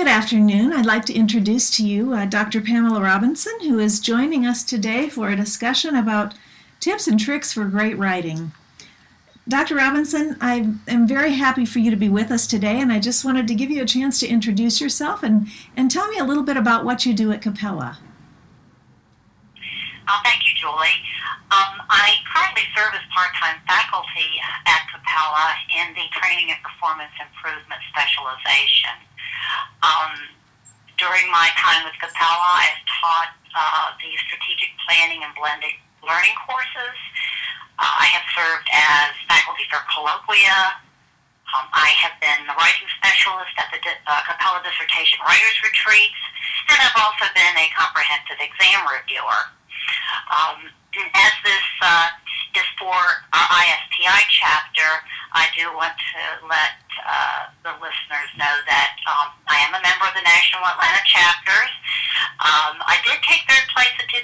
Good afternoon. I'd like to introduce to you Dr. Pamela Robinson, who is joining us today for a discussion about tips and tricks for great writing. Dr. Robinson, I am very happy for you to be with us today, and I just wanted to give you a chance to introduce yourself and tell me a little bit about what you do at Capella. Thank you, Julie. I currently serve as part-time faculty at Capella in the Training and Performance Improvement Specialization. During my time with Capella, I've taught the strategic planning and blended learning courses. I have served as faculty for colloquia. I have been the writing specialist at the Capella Dissertation Writers Retreats, and I've also been a comprehensive exam reviewer. As this is for our ISPI chapter, I do want to let the listeners know that I am a member of the National Atlanta chapters. I did take third place in 2010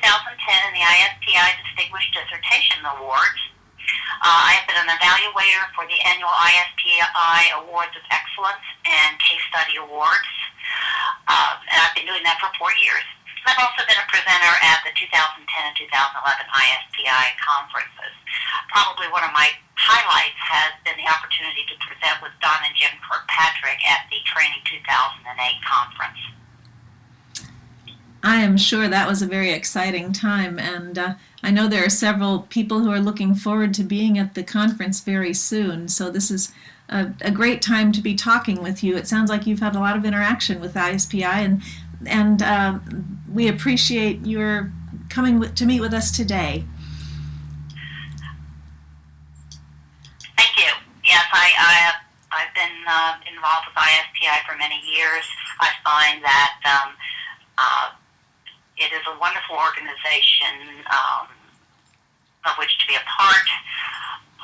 in the ISPI Distinguished Dissertation Awards. I have been an evaluator for the annual ISPI Awards of Excellence and Case Study Awards, and I've been doing that for 4 years. I've also been a presenter at the 2010 and 2011 ISPI conferences. Probably one of my highlights has been the opportunity to present with Don and Jim Kirkpatrick at the Training 2008 conference. I am sure that was a very exciting time, and I know there are several people who are looking forward to being at the conference very soon, so this is a great time to be talking with you. It sounds like you've had a lot of interaction with ISPI, and we appreciate your coming to meet with us today. Thank you. Yes, I've been involved with ISPI for many years. I find that it is a wonderful organization of which to be a part.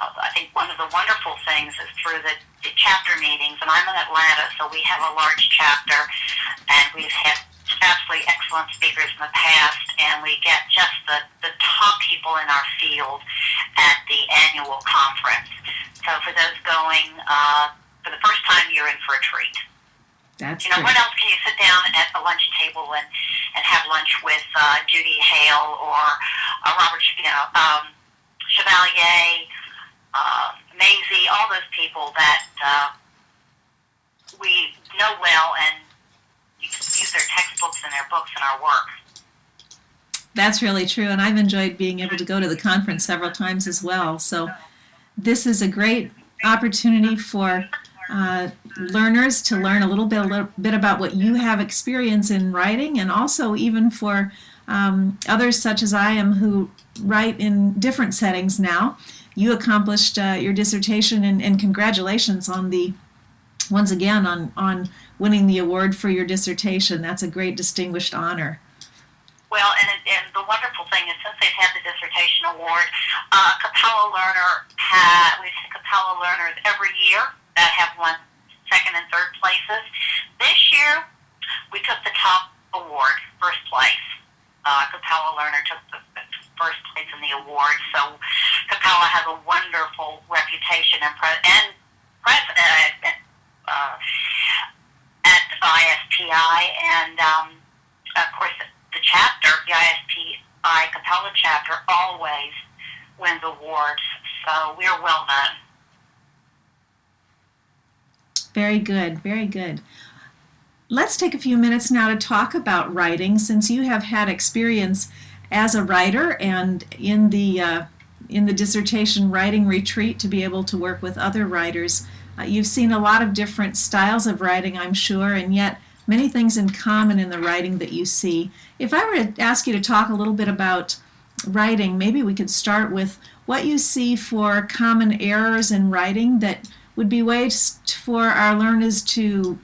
I think one of the wonderful things is through the chapter meetings, and I'm in Atlanta, so we have a large chapter, and we've had absolutely excellent speakers in the past, and we get just the top people in our field at the annual conference. So for those going for the first time, you're in for a treat. That's great. What else can you sit down at the lunch table and have lunch with Judy Hale or Robert Chevalier, Maisie, all those people that we know well, and you can use their textbooks and their books in our work. That's really true, and I've enjoyed being able to go to the conference several times as well. So this is a great opportunity for learners to learn a little bit about what you have experience in writing, and also even for others such as I am who write in different settings now. You accomplished your dissertation, and congratulations on once again on winning the award for your dissertation. That's a great distinguished honor. Well, and the wonderful thing is, since they've had the dissertation award, we see Capella learners every year that have won second and third places. This year, we took the top award, first place. Capella learner took the first place in the award, so Capella has a wonderful reputation and president at ISPI, and of course the chapter, the ISPI Capella chapter, always wins awards, so we're well known. Very good, very good. Let's take a few minutes now to talk about writing, since you have had experience as a writer and in the dissertation writing retreat to be able to work with other writers. You've seen a lot of different styles of writing, I'm sure, and yet many things in common in the writing that you see. If I were to ask you to talk a little bit about writing, maybe we could start with what you see for common errors in writing that would be ways for our learners to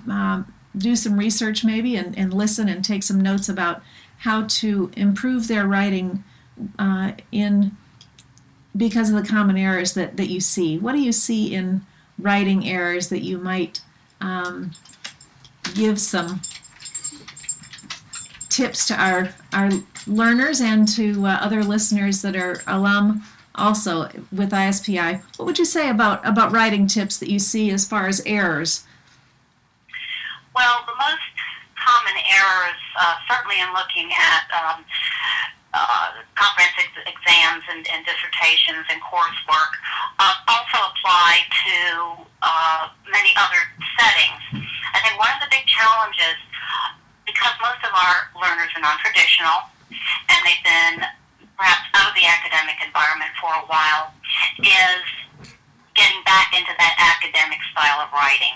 do some research maybe and listen and take some notes about how to improve their writing because of the common errors that you see. What do you see in writing errors that you might give some tips to our learners and to other listeners that are alum also with ISPI? What would you say about writing tips that you see as far as errors? Well, the most common errors, certainly in looking at comprehensive exams and dissertations and coursework, also apply to many other settings. I think one of the big challenges, because most of our learners are non-traditional, and they've been perhaps out of the academic environment for a while, is getting back into that academic style of writing.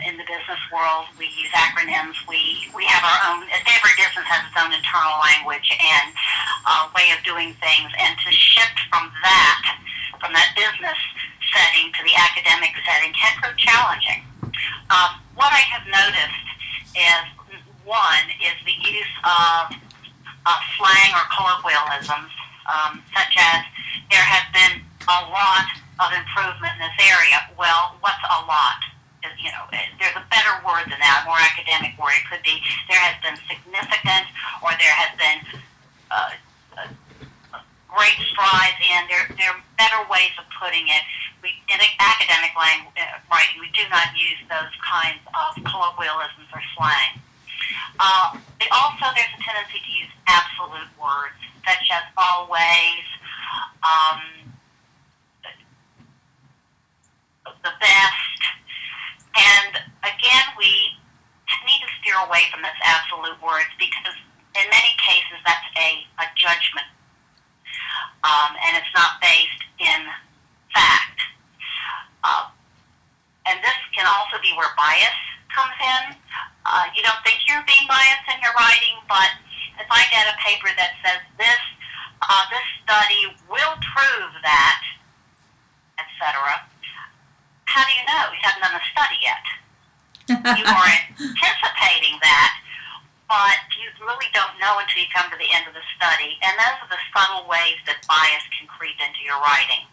In the business world, we use acronyms. We have our own, every business has its own internal language and way of doing things. And to shift from that business setting to the academic setting can prove challenging. What I have noticed is, one, is the use of slang or colloquialisms, such as there has been a lot of improvement in this area. Well, what's a lot? There's a better word than that, a more academic word. It could be there has been significant, or there has been great strides in. There are better ways of putting it. In academic writing, we do not use those kinds of colloquialisms or slang. There's a tendency to use absolute words, such as always, the best. And again, we need to steer away from those absolute words, because in many cases that's a judgment, and it's not based in fact. And this can also be where bias comes in. You don't think you're being biased in your writing, but if I get a paper that says this study will prove that, etc., how do you know? You haven't done the study yet. You are anticipating that, but you really don't know until you come to the end of the study. And those are the subtle ways that bias can creep into your writing.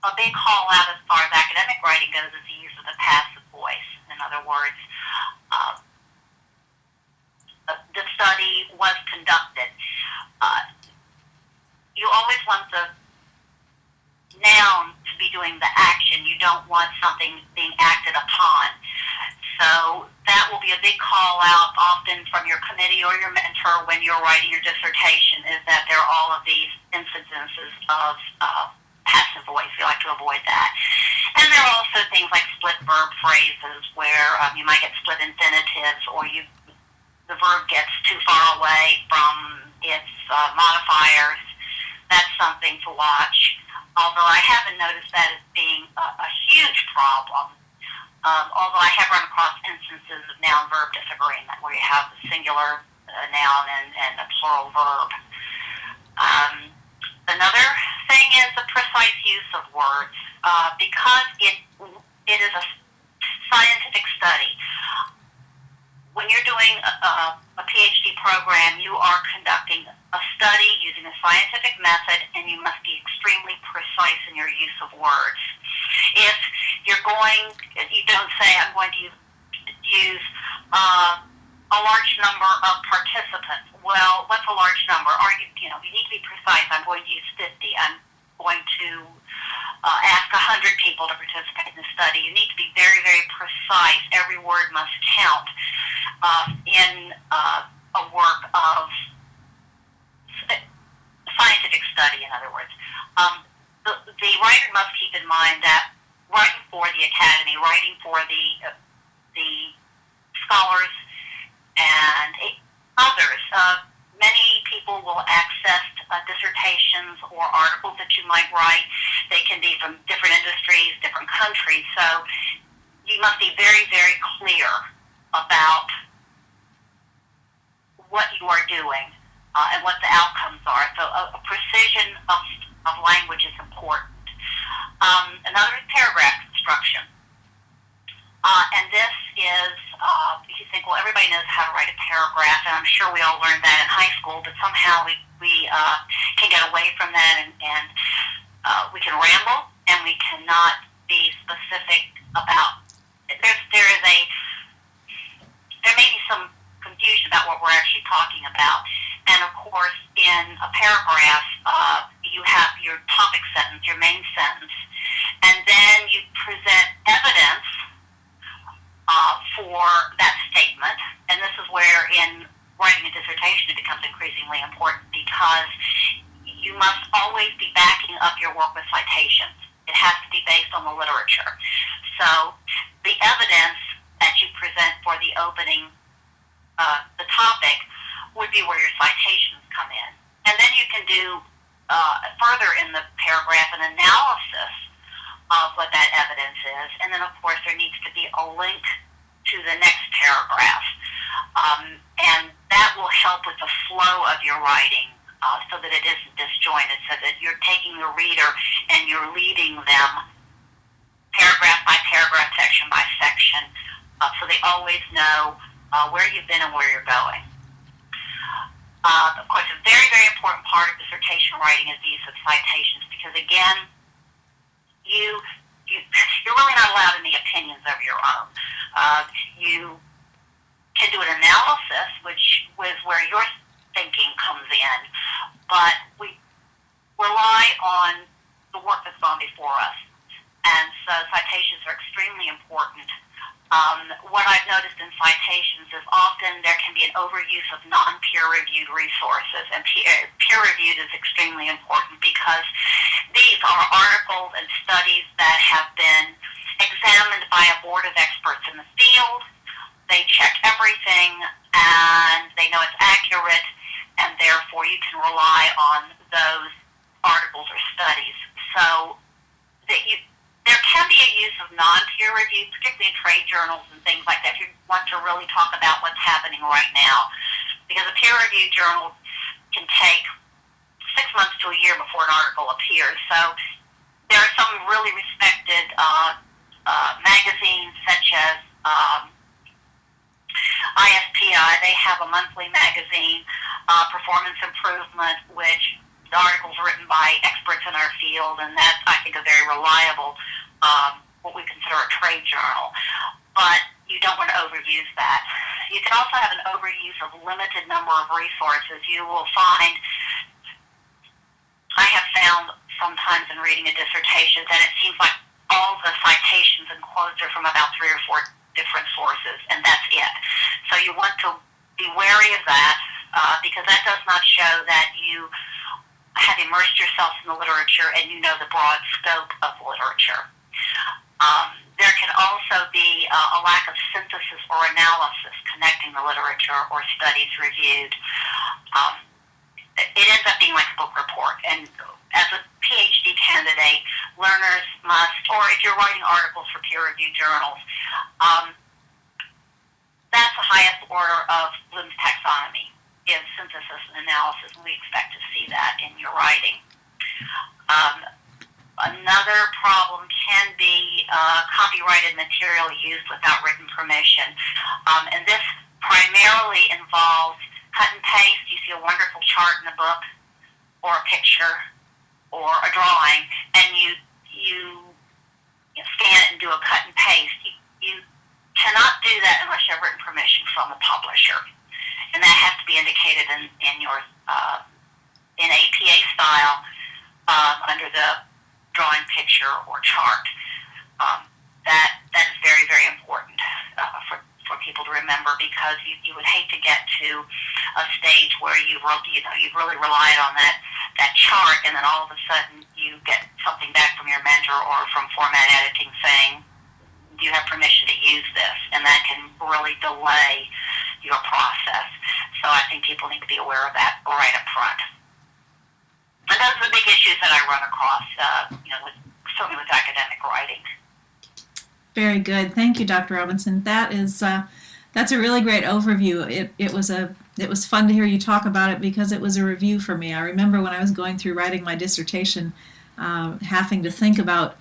A big call out as far as academic writing goes is the use of the passive voice. In other words, the study was conducted. You always want the noun to be doing the action. You don't want something being acted upon. So that will be a big call out often from your committee or your mentor when you're writing your dissertation, is that there are all of these incidences of passive voice. We like to avoid that. And there are also things like split verb phrases where you might get split infinitives, or the verb gets too far away from its modifiers. That's something to watch. Although I haven't noticed that as being a huge problem. Although I have run across instances of noun-verb disagreement where you have a singular noun and a plural verb. Another thing is the precise use of words. Because it is a scientific study. When you're doing a PhD program, you are conducting a study using a scientific method, and you must be extremely precise in your use of words. If you don't say, I'm going to use a large number of participants. Well, what's a large number? You need to be precise. I'm going to use 50. I'm going to ask 100 people to participate in the study. You need to be very, very precise. Every word must count in a work of scientific study, in other words. The writer must keep in mind that writing for the academy, writing for the scholars and others, many people will access dissertations or articles that you might write. They can be from different industries, different countries. So you must be very, very clear about what you are doing and what the outcomes are. So a precision of language is important. Another is paragraph construction. And this is, you think, well, everybody knows how to write a paragraph, and I'm sure we all learned that in high school, but somehow we can get away from that, and we can ramble, and we cannot be specific about. There may be some confusion about what we're actually talking about. And of course, in a paragraph, you have your topic sentence, your main sentence, and then you present evidence for that statement. And this is where in writing a dissertation it becomes increasingly important, because you must always be backing up your work with citations. It has to be based on the literature. So the evidence that you present for the opening, the topic, would be where your citations come in. And then you can do further in the paragraph an analysis of what that evidence is. And then, of course, there needs to be a link to the next paragraph. And that will help with the flow of your writing, so that it isn't disjointed, so that you're taking the reader and you're leading them paragraph by paragraph, section by section, so they always know where you've been and where you're going. Of course, a very, very important part of dissertation writing is the use of citations, because, again, you're really not allowed any opinions of your own. You can do an analysis, which is where your thinking comes in, but we rely on the work that's gone before us. And so citations are extremely important. What I've noticed in citations is often there can be an overuse of non-peer-reviewed resources, and peer-reviewed is extremely important because these are articles and studies that have been examined by a board of experts in the field. They check everything, and they know it's accurate, and therefore you can rely on those articles or studies. So there can be a use of non-peer-reviewed, particularly in trade journals and things like that, if you want to really talk about what's happening right now. Because a peer-reviewed journal can take 6 months to a year before an article appears. So there are some really respected magazines, such as ISPI. They have a monthly magazine, Performance Improvement, which the articles are written by experts in our field, and that's, I think, a very reliable, what we consider a trade journal. But you don't want to overuse that. You can also have an overuse of limited number of resources. You will find, I have found sometimes in reading a dissertation, that it seems like all the citations and quotes are from about 3 or 4 different sources, and that's it. So you want to be wary of that, because that does not show that you have immersed yourself in the literature and you know the broad scope of literature. There can also be a lack of synthesis or analysis connecting the literature or studies reviewed. It ends up being like a book report. And as a PhD candidate, learners must, or if you're writing articles for peer-reviewed journals, that's the highest order of Bloom's taxonomy, is synthesis and analysis, and we expect to see that in your writing. Another problem can be copyrighted material used without written permission. And this primarily involves cut and paste. You see a wonderful chart in the book, or a picture, or a drawing, and you scan it and do a cut and paste. You cannot do that unless you have written permission from the publisher. And that has to be indicated in your in APA style under the drawing, picture, or chart. That is very, very important for people to remember, because you would hate to get to a stage where you've really relied on that chart, and then all of a sudden you get something back from your mentor or from format editing saying, do you have permission to use this? And that can really delay your process. So I think people need to be aware of that right up front. And those are the big issues that I run across, certainly with academic writing. Very good. Thank you, Dr. Robinson. That's a really great overview. It was fun to hear you talk about it, because it was a review for me. I remember when I was going through writing my dissertation, having to think about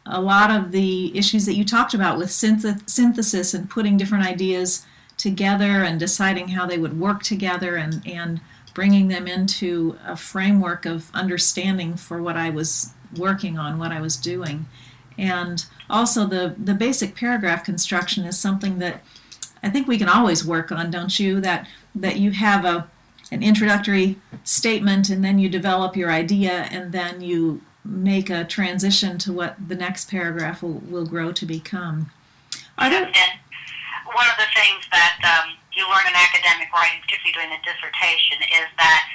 a lot of the issues that you talked about with synthesis and putting different ideas together and deciding how they would work together, and bringing them into a framework of understanding for what I was working on, what I was doing. And also the basic paragraph construction is something that I think we can always work on, don't you? That you have an introductory statement, and then you develop your idea, and then you make a transition to what the next paragraph will grow to become. Are there? And one of the things that you learn in academic writing, particularly doing a dissertation, is that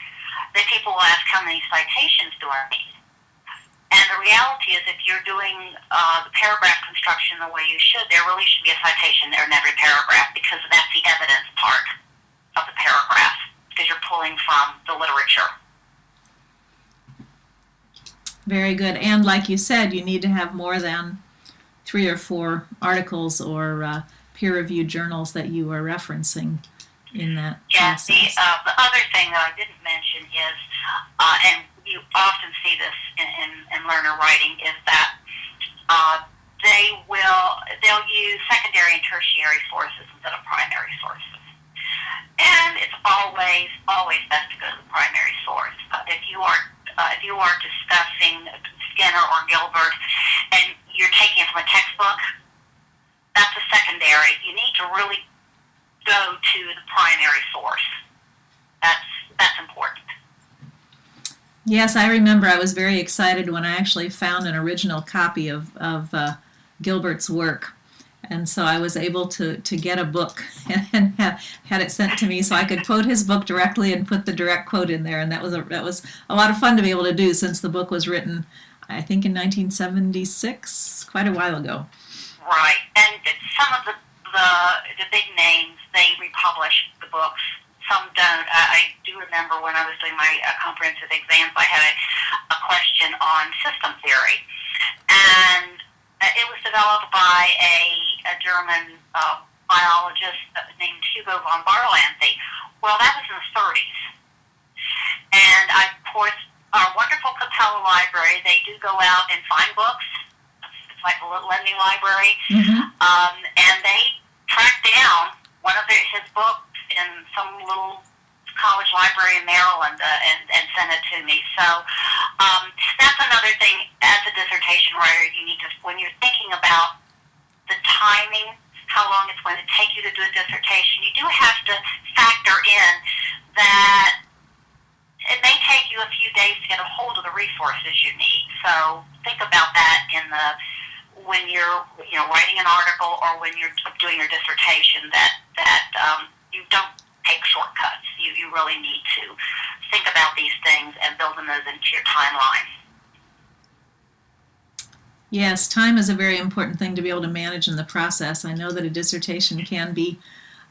people will ask how many citations do I need. And the reality is, if you're doing the paragraph construction the way you should, there really should be a citation there in every paragraph, because that's the evidence part of the paragraph, because you're pulling from the literature. Very good. And like you said, you need to have more than 3 or 4 articles or peer-reviewed journals that you are referencing in that process. The other thing that I didn't mention is, and you often see this in learner writing, is that they'll use secondary and tertiary sources instead of primary sources. And it's always best to go to the primary source. If you are discussing Skinner or Gilbert and you're taking it from a textbook, that's a secondary. You need to really go to the primary source. That's important. Yes, I remember I was very excited when I actually found an original copy of Gilbert's work. And so I was able to get a book and had it sent to me so I could quote his book directly and put the direct quote in there. And that was a lot of fun to be able to do, since the book was written, I think, in 1976, quite a while ago. Right. And some of the big names, they republish the books. Some don't. I do remember when I was doing my comprehensive exams, I had a question on system theory. And it was developed by a German biologist named Hugo von Barlaanthe. Well, that was in the 30s. And of course, our wonderful Capella library, they do go out and find books. It's like a little lending library. Mm-hmm. And they tracked down one of his books in some little college library in Maryland and sent it to me. So that's another thing as a dissertation writer. You need to, when you're thinking about the timing, how long it's going to take you to do a dissertation, you do have to factor in that it may take you a few days to get a hold of the resources you need. So think about that when you're writing an article or when you're doing your dissertation, that you don't take shortcuts. You really need to think about these things and build those into your timeline. Yes, time is a very important thing to be able to manage in the process. I know that a dissertation can be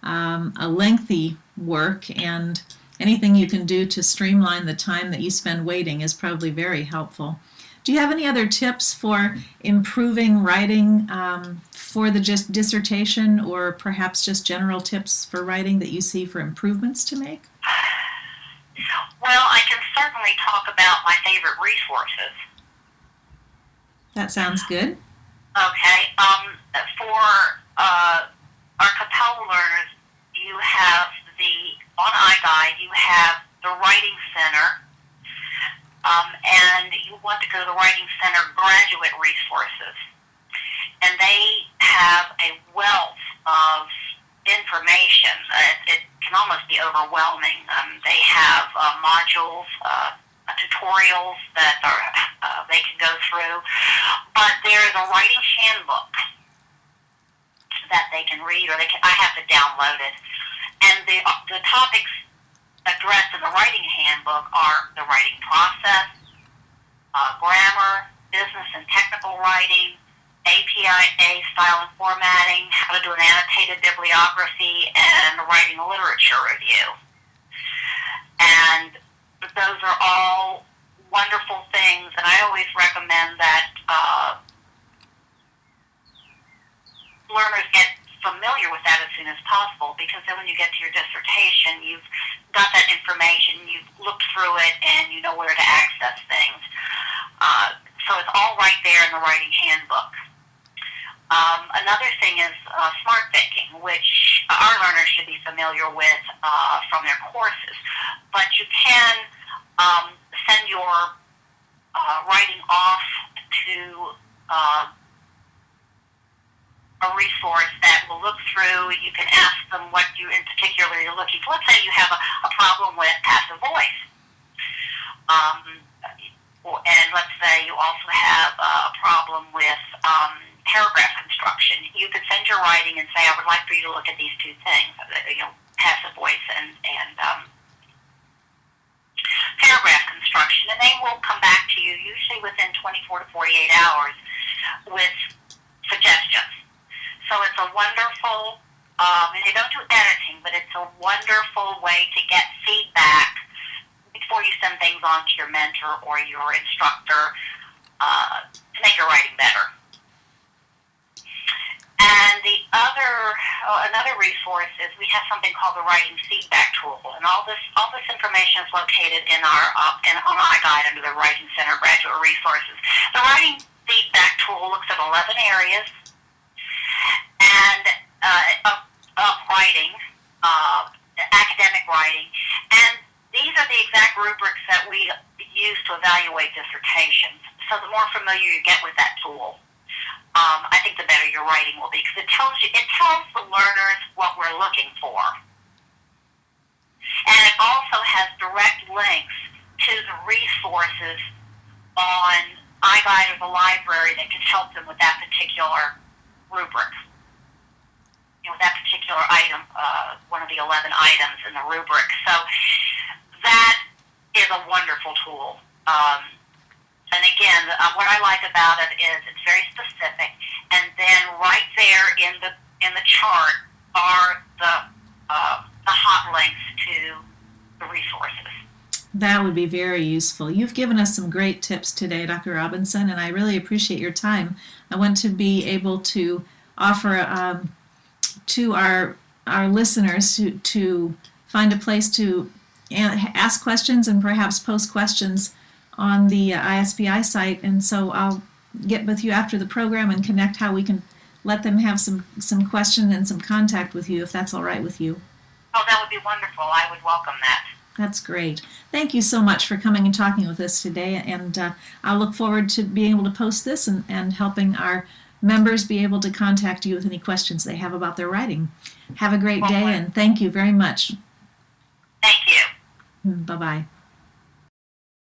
a lengthy work, and anything you can do to streamline the time that you spend waiting is probably very helpful. Do you have any other tips for improving writing for the dissertation, or perhaps just general tips for writing that you see for improvements to make? Well, I can certainly talk about my favorite resources. That sounds good. Okay. For our Capella learners, you have on iGuide, you have the Writing Center, and you want to go to the Writing Center graduate resources. And they have a wealth of information. It can almost be overwhelming. They have modules, tutorials that they can go through. But there is a writing handbook that they can read, or I have to download it. And the topics addressed in the writing handbook are the writing process, grammar, business and technical writing, APA style and formatting, how to do an annotated bibliography, and writing literature review. And those are all wonderful things, and I always recommend that learners get familiar with that as soon as possible, because then when you get to your dissertation, you've got that information, you've looked through it, and you know where to access things. So it's all right there in the writing handbook. Another thing is smart thinking, which our learners should be familiar with from their courses. But you can send your writing off to a resource that will look through. You can ask them what you in particular are looking for. Let's say you have a problem with passive voice. and let's say you also have a problem with paragraph construction, you could send your writing and say, I would like for you to look at these two things, passive voice and paragraph construction, and they will come back to you usually within 24 to 48 hours with suggestions. So it's a wonderful, and they don't do editing, but it's a wonderful way to get feedback before you send things on to your mentor or your instructor to make your writing better. And another resource is we have something called the Writing Feedback Tool, and all this information is located on my guide under the Writing Center Graduate Resources. The Writing Feedback Tool looks at 11 areas and of writing, academic writing, and these are the exact rubrics that we use to evaluate dissertations. So the more familiar you get with that tool, I think the better your writing will be, because it tells the learners what we're looking for. And it also has direct links to the resources on iGuide or the library that can help them with that particular rubric. With that particular item, one of the 11 items in the rubric. So that is a wonderful tool. And again, what I like about it is it's very specific, and then right there in the chart are the hot links to the resources. That would be very useful. You've given us some great tips today, Dr. Robinson, and I really appreciate your time. I want to be able to offer to our listeners to find a place to ask questions and perhaps post questions on the ISPI site, and so I'll get with you after the program and connect how we can let them have some question and some contact with you, if that's all right with you. Oh, that would be wonderful. I would welcome that. That's great. Thank you so much for coming and talking with us today, and I'll look forward to being able to post this and helping our members be able to contact you with any questions they have about their writing. Have a great day, and thank you very much. Thank you. Bye-bye.